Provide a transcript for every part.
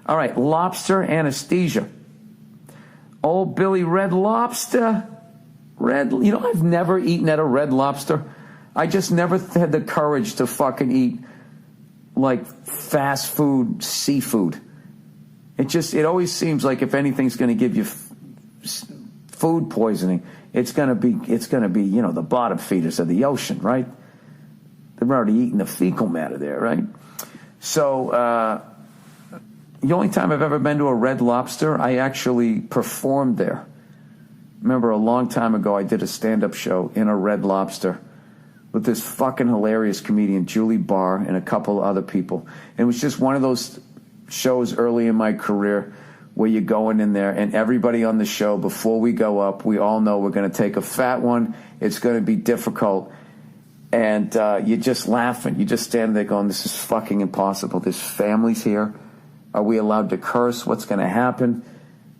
All right, lobster anesthesia. Old Billy Red Lobster. I've never eaten at a Red Lobster. I just never had the courage to fucking eat like fast food seafood. It always seems like if anything's going to give you food poisoning, it's going to be the bottom feeders of the ocean, right? They're already eating the fecal matter there, right? So the only time I've ever been to a Red Lobster, I actually performed there. Remember a long time ago, I did a stand-up show in a Red Lobster with this fucking hilarious comedian, Julie Barr, and a couple other people. And it was just one of those shows early in my career where you're going in there and everybody on the show, before we go up, we all know we're going to take a fat one. It's going to be difficult. And you're just laughing. You just stand there going, this is fucking impossible. There's families here. Are we allowed to curse? What's going to happen?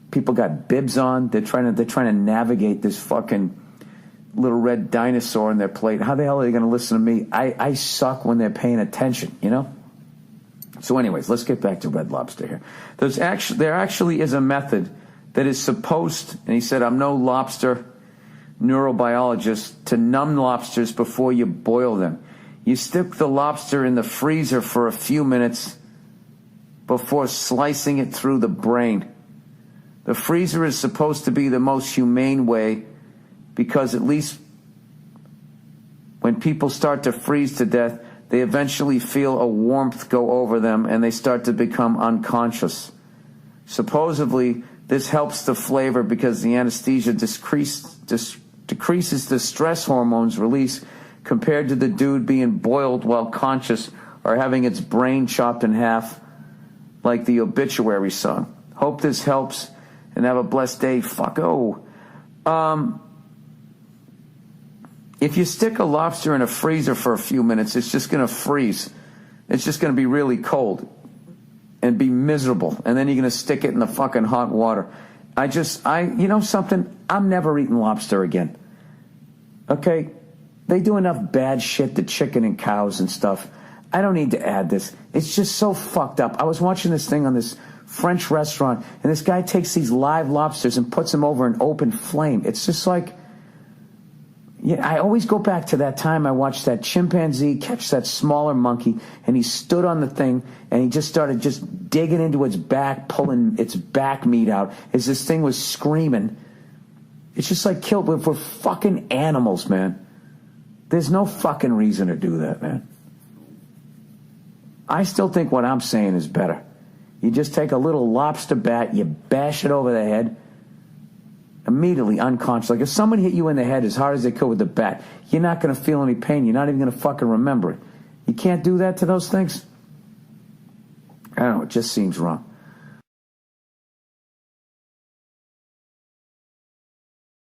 People got bibs on. They're trying to navigate this fucking little red dinosaur in their plate. How the hell are they going to listen to me? I suck when they're paying attention, you know? So anyways, let's get back to Red Lobster here. There actually is a method that is supposed, and he said, I'm no lobster neurobiologist, to numb lobsters before you boil them. You stick the lobster in the freezer for a few minutes before slicing it through the brain. The freezer is supposed to be the most humane way, because at least when people start to freeze to death, they eventually feel a warmth go over them and they start to become unconscious. Supposedly, this helps the flavor because the anesthesia decreases the stress hormones release compared to the dude being boiled while conscious or having its brain chopped in half like the obituary song. Hope this helps and have a blessed day. Fucko. If you stick a lobster in a freezer for a few minutes, it's just going to freeze. It's just going to be really cold and be miserable. And then you're going to stick it in the fucking hot water. You know something? I'm never eating lobster again. Okay? They do enough bad shit to chicken and cows and stuff. I don't need to add this. It's just so fucked up. I was watching this thing on this French restaurant, and this guy takes these live lobsters and puts them over an open flame. It's just like, yeah, I always go back to that time I watched that chimpanzee catch that smaller monkey, and he stood on the thing, and he just started just digging into its back, pulling its back meat out as this thing was screaming. It's just like killed. We're fucking animals, man. There's no fucking reason to do that, man. I still think what I'm saying is better. You just take a little lobster bat, you bash it over the head, immediately unconscious. Like if somebody hit you in the head as hard as they could with the bat, you're not going to feel any pain. You're not even going to fucking remember it. You can't do that to those things? I don't know. It just seems wrong.